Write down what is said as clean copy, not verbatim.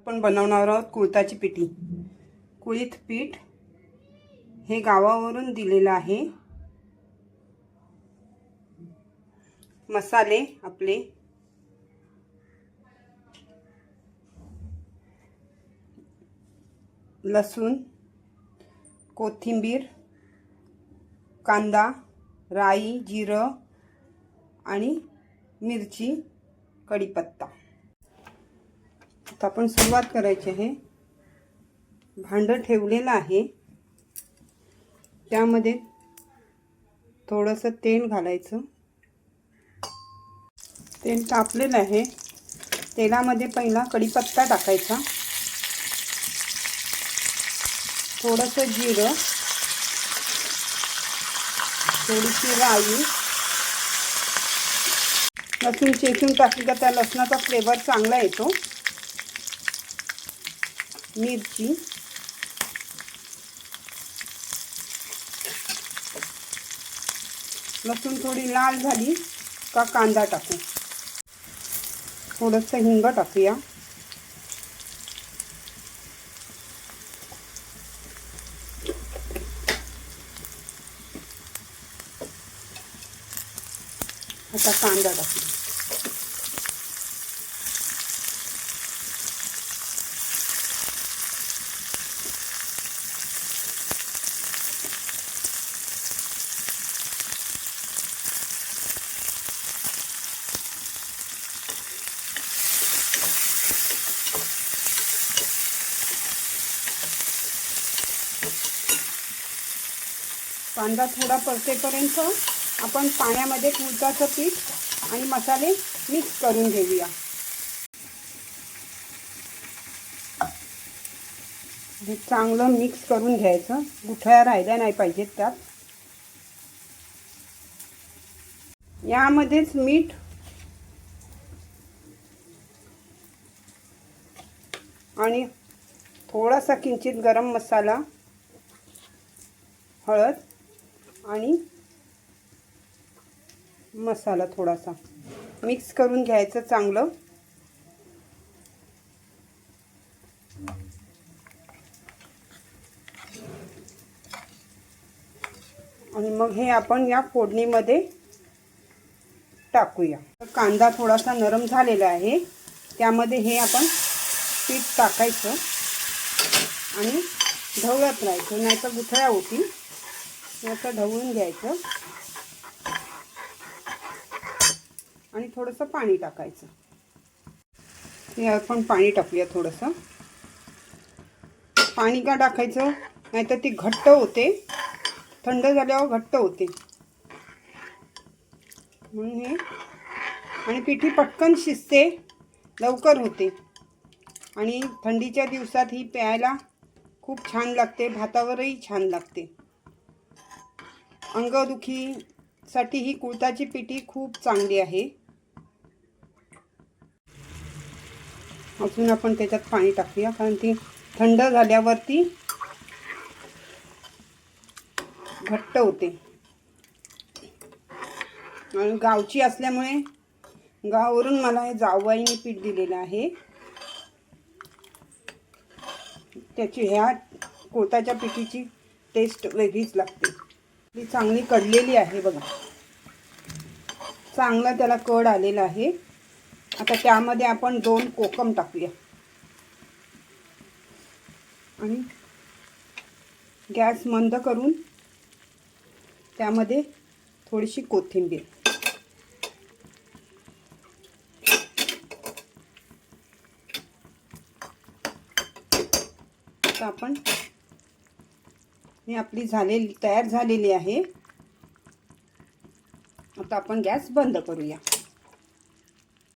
आपण बनवणार आहोत कुळथाची पिठी। कुळीथ पीठ हे गावावरून दिलेलं आहे। मसाले आपले लसूण, कोथिंबीर, कांदा, राई, जिरं आणि मिरची, कढीपत्ता। आता आपण सुरुवात करायची आहे। भांडं ठेवलेलं आहे, त्यामध्ये थोडंसं तेल घालायचं। तेल तापलेलं आहे, तेलामध्ये पहिला कढीपत्ता टाकायचा, थोडंसं जिरं, थोडीशी राई, लसूण चेचून टाकली तर त्या लसणाचा फ्लेवर चांगला येतो। मिरची, लसूण थोडी लाल झाली का कांदा टाकू, थोडंसं हिंग टाकूया। आता कांदा टाकू, कांदा थोडा परतेपर्यंत आपण पाण्यामध्ये कुळथाचं पीठ आणि मसाले मिक्स करून घेऊया। हे चांगलं मिक्स करून घ्यायचं, गुठळ्या राहिल्या नाही पाहिजेत त्यात। यामध्येच मीठ आणि थोडासा किंचित गरम मसाला, हळद आणि मसाला थोडासा मिक्स करून घ्यायचं चांगलं। आणि मग हे आपण या फोडणीमध्ये टाकूया। कांदा थोडासा नरम झालेला आहे, त्यामध्ये हे आपण पीठ टाकायचं आणि ढवळत राहायचं, नाहीतर गुठळ्या होतील। याचं ढवळून घ्यायचं आणि थोडंसं पाणी टाकायचं। हे आपण पाणी टाकूया थोडंसं। पाणी का टाकायचं, नाहीतर ती घट्ट होते, थंड झाल्यावर घट्ट होते म्हणून हे। आणि पिठी पटकन शिजते, लवकर होते आणि थंडीच्या दिवसात ही प्यायला खूप छान लागते, भातावरही छान लागते। अंगदुखीसाठी ही कुळथाची पिठी खूप चांगली आहे। अजून आपण त्याच्यात पाणी टाकूया, कारण ती थंड झाल्यावरती घट्ट होते। आणि गावची असल्यामुळे गावावरून मला हे जावबाईने पीठ दिलेलं आहे, त्याची ह्या कुळथाच्या पिठीची टेस्ट वेगळीच लागते। ती चांगली कडलेली आहे बघा, चांगला त्याला कड आलेला आहे। आता त्यामध्ये आपण 2 कोकम टाकूया आणि गॅस मंद करून त्यामध्ये थोडीशी कोथिंबीर, आता आपण ही आपली तयार झालेली आहे। आता आपण गॅस बंद करूया।